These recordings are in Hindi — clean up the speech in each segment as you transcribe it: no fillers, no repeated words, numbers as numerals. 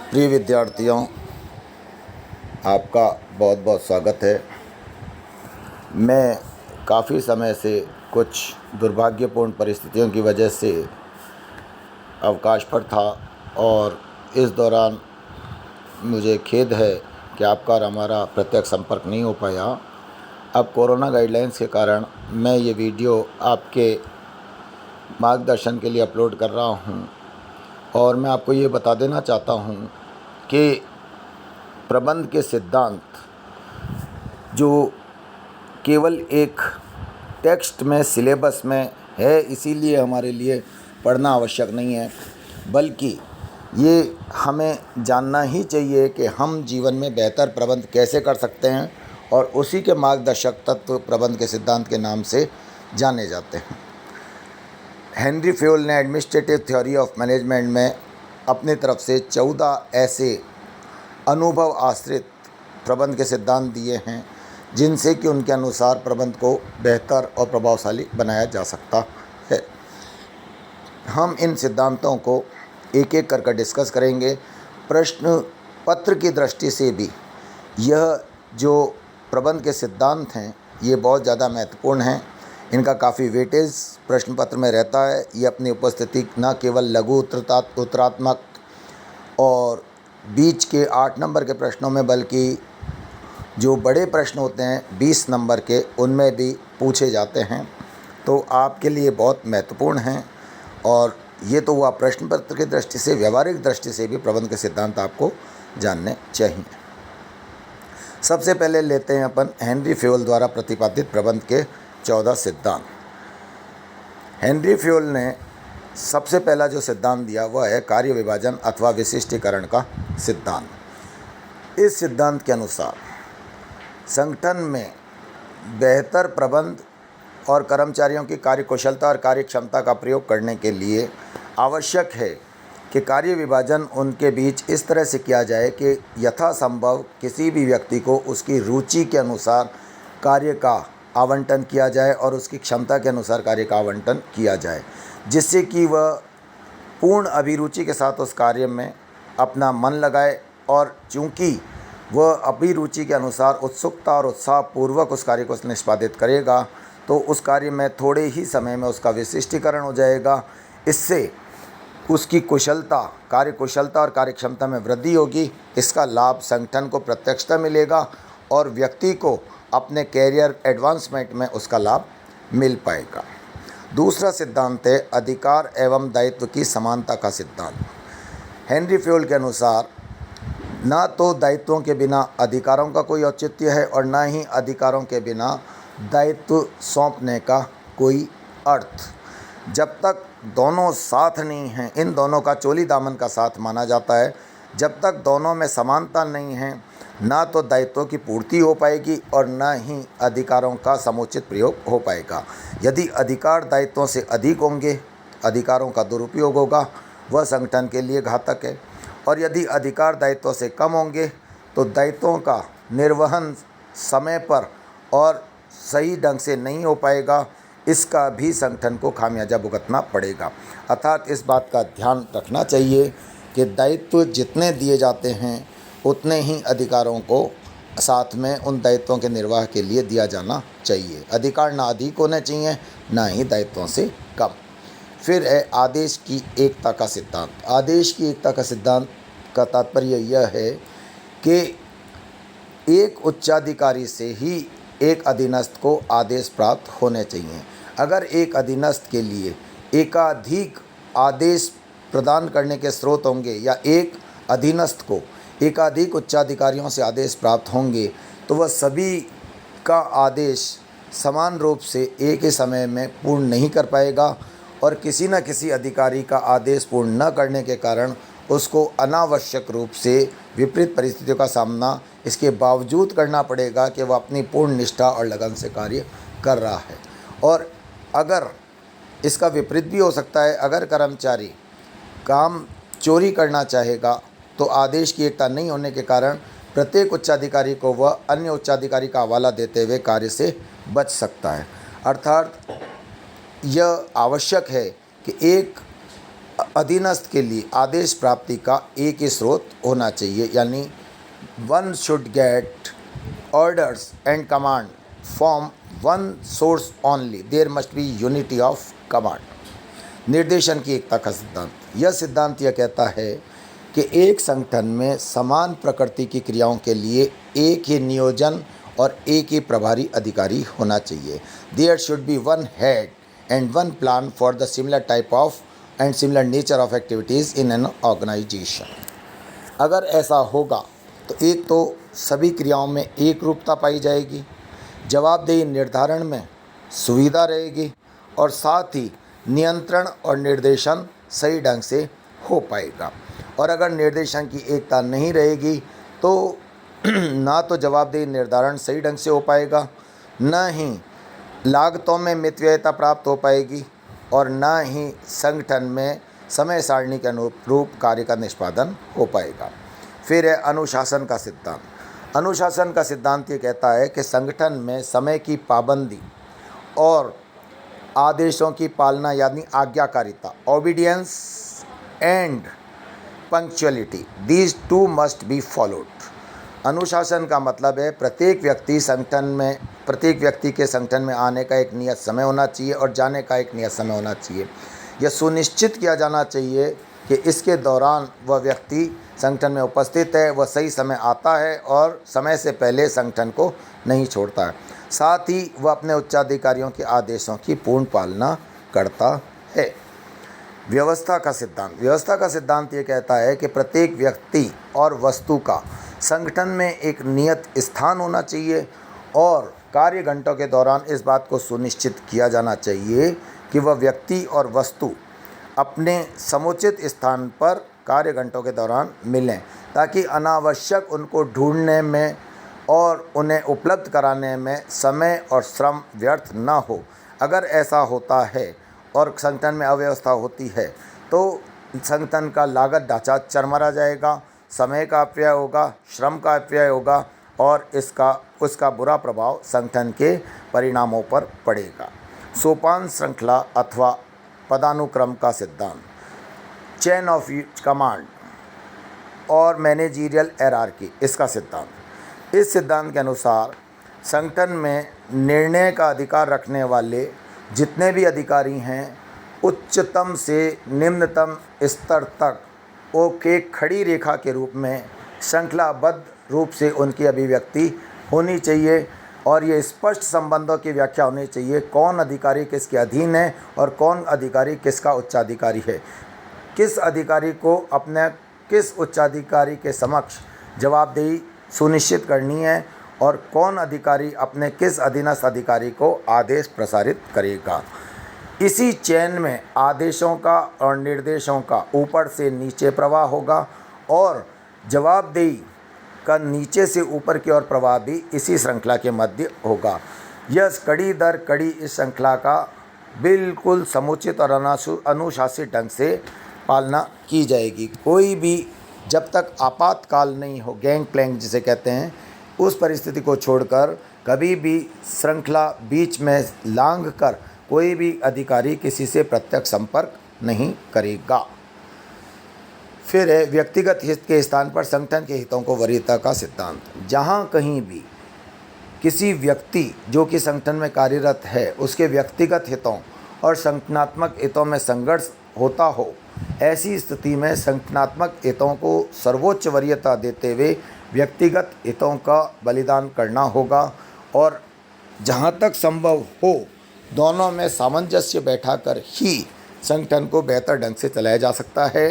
प्रिय विद्यार्थियों, आपका बहुत बहुत स्वागत है। मैं काफ़ी समय से कुछ दुर्भाग्यपूर्ण परिस्थितियों की वजह से अवकाश पर था और इस दौरान मुझे खेद है कि आपका और हमारा प्रत्यक्ष संपर्क नहीं हो पाया। अब कोरोना गाइडलाइंस के कारण मैं ये वीडियो आपके मार्गदर्शन के लिए अपलोड कर रहा हूँ और मैं आपको ये बता देना चाहता हूँ कि प्रबंध के सिद्धांत जो केवल एक टेक्स्ट में सिलेबस में है, इसीलिए हमारे लिए पढ़ना आवश्यक नहीं है, बल्कि ये हमें जानना ही चाहिए कि हम जीवन में बेहतर प्रबंध कैसे कर सकते हैं और उसी के मार्गदर्शक तत्व प्रबंध के सिद्धांत के नाम से जाने जाते हैं। हेनरी फ्योल ने एडमिनिस्ट्रेटिव थ्योरी ऑफ मैनेजमेंट में अपनी तरफ से 14 ऐसे अनुभव आश्रित प्रबंध के सिद्धांत दिए हैं जिनसे कि उनके अनुसार प्रबंध को बेहतर और प्रभावशाली बनाया जा सकता है। हम इन सिद्धांतों को एक एक करके डिस्कस करेंगे। प्रश्न पत्र की दृष्टि से भी यह जो प्रबंध के सिद्धांत हैं ये बहुत ज़्यादा महत्वपूर्ण हैं। इनका काफ़ी वेटेज प्रश्न पत्र में रहता है। ये अपनी उपस्थिति न केवल लघु उत्तरात्मक और बीच के 8 नंबर के प्रश्नों में, बल्कि जो बड़े प्रश्न होते हैं 20 नंबर के, उनमें भी पूछे जाते हैं। तो आपके लिए बहुत महत्वपूर्ण हैं। और ये तो हुआ प्रश्न पत्र की दृष्टि से। व्यवहारिक दृष्टि से भी प्रबंध के सिद्धांत आपको जानने चाहिए। सबसे पहले लेते हैं अपन हेनरी फ्योल द्वारा प्रतिपादित प्रबंध के 14 सिद्धांत। हेनरी फ्योल ने सबसे पहला जो सिद्धांत दिया वह है कार्य विभाजन अथवा विशिष्टीकरण का सिद्धांत। इस सिद्धांत के अनुसार संगठन में बेहतर प्रबंध और कर्मचारियों की कार्यकुशलता और कार्यक्षमता का प्रयोग करने के लिए आवश्यक है कि कार्य विभाजन उनके बीच इस तरह से किया जाए कि यथासंभव किसी भी व्यक्ति को उसकी रुचि के अनुसार कार्य का आवंटन किया जाए और उसकी क्षमता के अनुसार कार्य का आवंटन किया जाए, जिससे कि वह पूर्ण अभिरुचि के साथ उस कार्य में अपना मन लगाए। और चूँकि वह अभिरुचि के अनुसार उत्सुकता और उत्साहपूर्वक उस कार्य को निष्पादित करेगा तो उस कार्य में थोड़े ही समय में उसका विशिष्टीकरण हो जाएगा। इससे उसकी कुशलता, कार्यकुशलता और कार्यक्षमता में वृद्धि होगी। इसका लाभ संगठन को प्रत्यक्षता मिलेगा और व्यक्ति को अपने कैरियर एडवांसमेंट में उसका लाभ मिल पाएगा। दूसरा सिद्धांत है अधिकार एवं दायित्व की समानता का सिद्धांत। हेनरी फ्योल के अनुसार ना तो दायित्वों के बिना अधिकारों का कोई औचित्य है और ना ही अधिकारों के बिना दायित्व सौंपने का कोई अर्थ। जब तक दोनों साथ नहीं हैं, इन दोनों का चोली दामन का साथ माना जाता है, जब तक दोनों में समानता नहीं है, ना तो दायित्वों की पूर्ति हो पाएगी और ना ही अधिकारों का समुचित प्रयोग हो पाएगा। यदि अधिकार दायित्वों से अधिक होंगे, अधिकारों का दुरुपयोग होगा, वह संगठन के लिए घातक है। और यदि अधिकार दायित्वों से कम होंगे तो दायित्वों का निर्वहन समय पर और सही ढंग से नहीं हो पाएगा। इसका भी संगठन को खामियाजा भुगतना पड़ेगा। अर्थात इस बात का ध्यान रखना चाहिए कि दायित्व जितने दिए जाते हैं उतने ही अधिकारों को साथ में उन दायित्वों के निर्वाह के लिए दिया जाना चाहिए। अधिकार ना अधिक होने चाहिए, ना ही दायित्वों से कम। फिर है आदेश की एकता का सिद्धांत। आदेश की एकता का सिद्धांत का तात्पर्य यह है कि एक उच्चाधिकारी से ही एक अधीनस्थ को आदेश प्राप्त होने चाहिए। अगर एक अधीनस्थ के लिए एकाधिक आदेश प्रदान करने के स्रोत होंगे या एक अधीनस्थ को एकाधिक उच्चाधिकारियों से आदेश प्राप्त होंगे तो वह सभी का आदेश समान रूप से एक ही समय में पूर्ण नहीं कर पाएगा और किसी न किसी अधिकारी का आदेश पूर्ण न करने के कारण उसको अनावश्यक रूप से विपरीत परिस्थितियों का सामना इसके बावजूद करना पड़ेगा कि वह अपनी पूर्ण निष्ठा और लगन से कार्य कर रहा है। और अगर इसका विपरीत भी हो सकता है, अगर कर्मचारी काम चोरी करना चाहेगा तो आदेश की एकता नहीं होने के कारण प्रत्येक उच्चाधिकारी को वह अन्य उच्चाधिकारी का हवाला देते हुए कार्य से बच सकता है। अर्थात यह आवश्यक है कि एक अधीनस्थ के लिए आदेश प्राप्ति का एक ही स्रोत होना चाहिए, यानी one should get orders and command from one source only, there must be unity of command. निर्देशन की एकता का सिद्धांत। यह सिद्धांत यह कहता है कि एक संगठन में समान प्रकृति की क्रियाओं के लिए एक ही नियोजन और एक ही प्रभारी अधिकारी होना चाहिए। There should be one head and one plan for the similar type of and similar nature of activities in an organisation. अगर ऐसा होगा तो एक तो सभी क्रियाओं में एक रूपता पाई जाएगी, जवाबदेही निर्धारण में सुविधा रहेगी और साथ ही नियंत्रण और निर्देशन सही ढंग से हो पाएगा। और अगर निर्देशन की एकता नहीं रहेगी तो ना तो जवाबदेही निर्धारण सही ढंग से हो पाएगा, न ही लागतों में मितव्ययता प्राप्त हो पाएगी और न ही संगठन में समय सारणी के अनुरूप कार्य का निष्पादन हो पाएगा। फिर है अनुशासन का सिद्धांत। अनुशासन का सिद्धांत ये कहता है कि संगठन में समय की पाबंदी और आदेशों की पालना यानी आज्ञाकारिता, obedience and punctuality, these two must be followed. अनुशासन का मतलब है प्रत्येक व्यक्ति के संगठन में आने का एक नियत समय होना चाहिए और जाने का एक नियत समय होना चाहिए। यह सुनिश्चित किया जाना चाहिए कि इसके दौरान वह व्यक्ति संगठन में उपस्थित है, वह सही समय आता है और समय से पहले संगठन को नहीं छोड़ता है। साथ ही वह अपने उच्चाधिकारियों के आदेशों की पूर्ण पालना करता है। व्यवस्था का सिद्धांत। व्यवस्था का सिद्धांत ये कहता है कि प्रत्येक व्यक्ति और वस्तु का संगठन में एक नियत स्थान होना चाहिए और कार्य घंटों के दौरान इस बात को सुनिश्चित किया जाना चाहिए कि वह व्यक्ति और वस्तु अपने समुचित स्थान पर कार्य घंटों के दौरान मिलें, ताकि अनावश्यक उनको ढूंढने में और उन्हें उपलब्ध कराने में समय और श्रम व्यर्थ न हो। अगर ऐसा होता है और संगठन में अव्यवस्था होती है तो संगठन का लागत ढांचा चरमरा जाएगा, समय का अपव्यय होगा, श्रम का अपव्यय होगा और उसका बुरा प्रभाव संगठन के परिणामों पर पड़ेगा। सोपान श्रृंखला अथवा पदानुक्रम का सिद्धांत, चेन ऑफ कमांड और मैनेजरियल हायरार्की, इसका सिद्धांत। इस सिद्धांत के अनुसार संगठन में निर्णय का अधिकार रखने वाले जितने भी अधिकारी हैं, उच्चतम से निम्नतम स्तर तक वो के खड़ी रेखा के रूप में श्रृंखलाबद्ध रूप से उनकी अभिव्यक्ति होनी चाहिए और ये स्पष्ट संबंधों की व्याख्या होनी चाहिए, कौन अधिकारी किसके अधीन है और कौन अधिकारी किसका उच्चाधिकारी है, किस अधिकारी को अपने किस उच्चाधिकारी के समक्ष जवाबदेही सुनिश्चित करनी है और कौन अधिकारी अपने किस अधीनस्थ अधिकारी को आदेश प्रसारित करेगा। इसी चेन में आदेशों का और निर्देशों का ऊपर से नीचे प्रवाह होगा और जवाबदेही का नीचे से ऊपर की ओर प्रवाह भी इसी श्रृंखला के मध्य होगा। यह कड़ी दर कड़ी इस श्रृंखला का बिल्कुल समुचित और अनुशासित ढंग से पालना की जाएगी। कोई भी जब तक आपातकाल नहीं हो, गैंग प्लैंक जिसे कहते हैं, उस परिस्थिति को छोड़कर कभी भी श्रृंखला बीच में लांघ कर कोई भी अधिकारी किसी से प्रत्यक्ष संपर्क नहीं करेगा। फिर है व्यक्तिगत हित के स्थान पर संगठन के हितों को वरीयता का सिद्धांत। जहाँ कहीं भी किसी व्यक्ति जो कि संगठन में कार्यरत है उसके व्यक्तिगत हितों और संगठनात्मक हितों में संघर्ष होता हो, ऐसी स्थिति में संगठनात्मक हितों को सर्वोच्च वरीयता देते हुए व्यक्तिगत हितों का बलिदान करना होगा और जहाँ तक संभव हो दोनों में सामंजस्य बैठाकर ही संगठन को बेहतर ढंग से चलाया जा सकता है।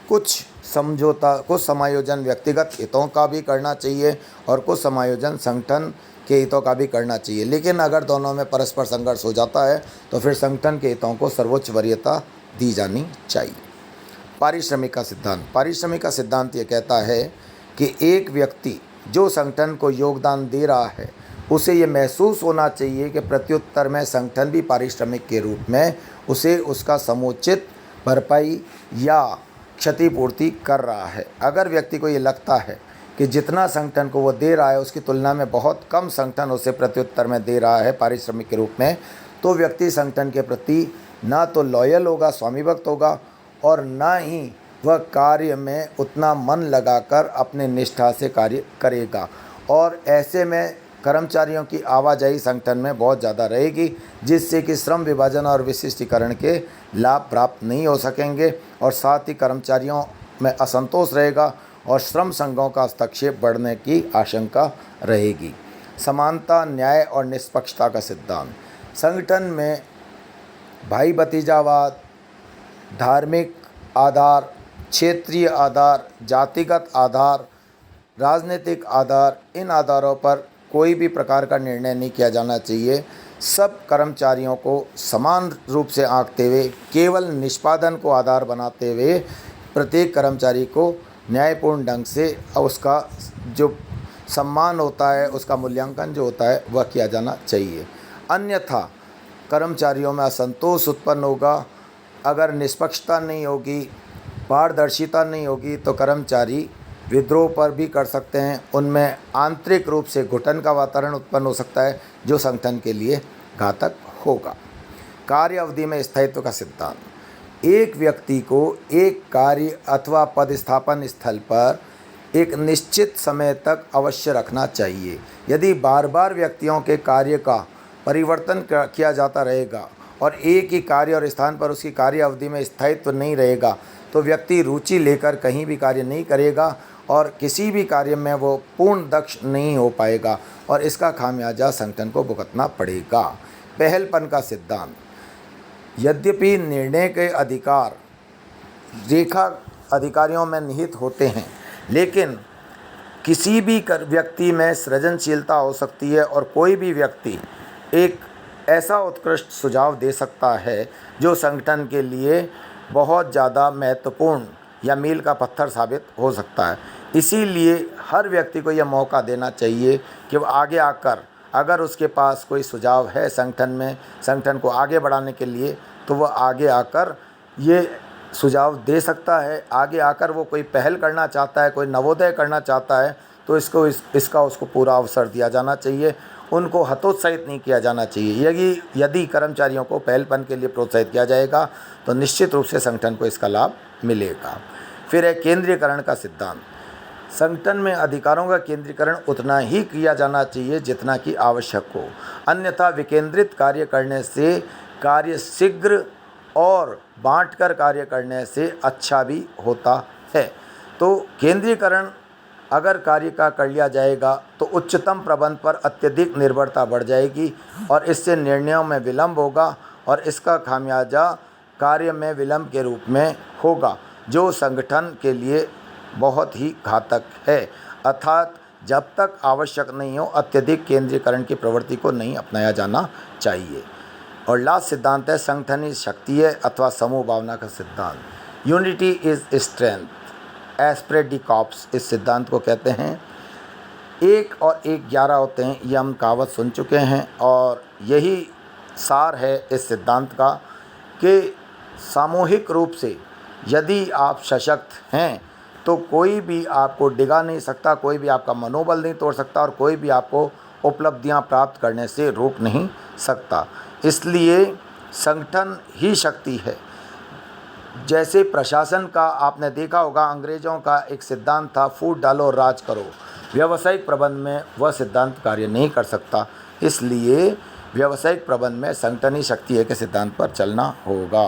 कुछ समायोजन व्यक्तिगत हितों का भी करना चाहिए और कुछ समायोजन संगठन के हितों का भी करना चाहिए, लेकिन अगर दोनों में परस्पर संघर्ष हो जाता है तो फिर संगठन के हितों को सर्वोच्च वरीयता दी जानी चाहिए। पारिश्रमिक का सिद्धांत। पारिश्रमिक का सिद्धांत ये कहता है कि एक व्यक्ति जो संगठन को योगदान दे रहा है उसे ये महसूस होना चाहिए कि प्रत्युत्तर में संगठन भी पारिश्रमिक के रूप में उसे उसका समुचित भरपाई या क्षतिपूर्ति कर रहा है। अगर व्यक्ति को ये लगता है कि जितना संगठन को वो दे रहा है उसकी तुलना में बहुत कम संगठन उसे प्रत्युत्तर में दे रहा है पारिश्रमिक के रूप में, तो व्यक्ति संगठन के प्रति ना तो लॉयल होगा, स्वामी भक्त होगा और ना ही वह कार्य में उतना मन लगाकर अपने निष्ठा से कार्य करेगा। और ऐसे में कर्मचारियों की आवाजाही संगठन में बहुत ज़्यादा रहेगी, जिससे कि श्रम विभाजन और विशिष्टीकरण के लाभ प्राप्त नहीं हो सकेंगे और साथ ही कर्मचारियों में असंतोष रहेगा और श्रम संघों का हस्तक्षेप बढ़ने की आशंका रहेगी। समानता, न्याय और निष्पक्षता का सिद्धांत। संगठन में भाई भतीजावाद, धार्मिक आधार, क्षेत्रीय आधार, जातिगत आधार, राजनीतिक आधार, इन आधारों पर कोई भी प्रकार का निर्णय नहीं किया जाना चाहिए। सब कर्मचारियों को समान रूप से आंकते हुए, केवल निष्पादन को आधार बनाते हुए प्रत्येक कर्मचारी को न्यायपूर्ण ढंग से उसका जो सम्मान होता है, उसका मूल्यांकन जो होता है वह किया जाना चाहिए। अन्यथा कर्मचारियों में असंतोष उत्पन्न होगा। अगर निष्पक्षता नहीं होगी, पारदर्शिता नहीं होगी तो कर्मचारी विद्रोह पर भी कर सकते हैं। उनमें आंतरिक रूप से घुटन का वातावरण उत्पन्न हो सकता है, जो संगठन के लिए घातक होगा। कार्य अवधि में स्थायित्व का सिद्धांत। एक व्यक्ति को एक कार्य अथवा पदस्थापन स्थल पर एक निश्चित समय तक अवश्य रखना चाहिए। यदि बार बार व्यक्तियों के कार्य का परिवर्तन किया जाता रहेगा और एक ही कार्य और स्थान पर उसकी कार्य अवधि में स्थायित्व नहीं रहेगा, तो व्यक्ति रुचि लेकर कहीं भी कार्य नहीं करेगा और किसी भी कार्य में वो पूर्ण दक्ष नहीं हो पाएगा और इसका खामियाजा संगठन को भुगतना पड़ेगा। पहलपन का सिद्धांत। यद्यपि निर्णय के अधिकार रेखा अधिकारियों में निहित होते हैं, लेकिन किसी भी व्यक्ति में सृजनशीलता हो सकती है और कोई भी व्यक्ति एक ऐसा उत्कृष्ट सुझाव दे सकता है जो संगठन के लिए बहुत ज़्यादा महत्वपूर्ण या मील का पत्थर साबित हो सकता है। इसीलिए हर व्यक्ति को यह मौका देना चाहिए कि वह आगे आकर, अगर उसके पास कोई सुझाव है संगठन में, संगठन को आगे बढ़ाने के लिए, तो वह आगे आकर ये सुझाव दे सकता है। आगे आकर वो कोई पहल करना चाहता है, कोई नवोदय करना चाहता है, तो इसका उसको पूरा अवसर दिया जाना चाहिए। उनको हतोत्साहित नहीं किया जाना चाहिए। यदि कर्मचारियों को पहलपन के लिए प्रोत्साहित किया जाएगा तो निश्चित रूप से संगठन को इसका लाभ मिलेगा। फिर है केंद्रीकरण का सिद्धांत। संगठन में अधिकारों का केंद्रीकरण उतना ही किया जाना चाहिए जितना कि आवश्यक हो, अन्यथा विकेंद्रित कार्य करने से कार्य शीघ्र और बांटकर कार्य करने से अच्छा भी होता है। तो केंद्रीकरण अगर कार्य का कर लिया जाएगा तो उच्चतम प्रबंध पर अत्यधिक निर्भरता बढ़ जाएगी और इससे निर्णयों में विलंब होगा और इसका खामियाजा कार्य में विलंब के रूप में होगा, जो संगठन के लिए बहुत ही घातक है। अर्थात जब तक आवश्यक नहीं हो, अत्यधिक केंद्रीकरण की प्रवृत्ति को नहीं अपनाया जाना चाहिए। और लास्ट सिद्धांत है संगठन शक्ति है अथवा समूह भावना का सिद्धांत। Unity is strength, esprit de corps इस सिद्धांत को कहते हैं। 1 और 1 11 होते हैं, ये हम कहावत सुन चुके हैं और यही सार है इस सिद्धांत का कि सामूहिक रूप से यदि आप सशक्त हैं तो कोई भी आपको डिगा नहीं सकता, कोई भी आपका मनोबल नहीं तोड़ सकता और कोई भी आपको उपलब्धियां प्राप्त करने से रोक नहीं सकता। इसलिए संगठन ही शक्ति है। जैसे प्रशासन का आपने देखा होगा, अंग्रेज़ों का एक सिद्धांत था, फूट डालो और राज करो। व्यावसायिक प्रबंध में वह सिद्धांत कार्य नहीं कर सकता, इसलिए व्यावसायिक प्रबंध में संगठन ही शक्ति है के सिद्धांत पर चलना होगा।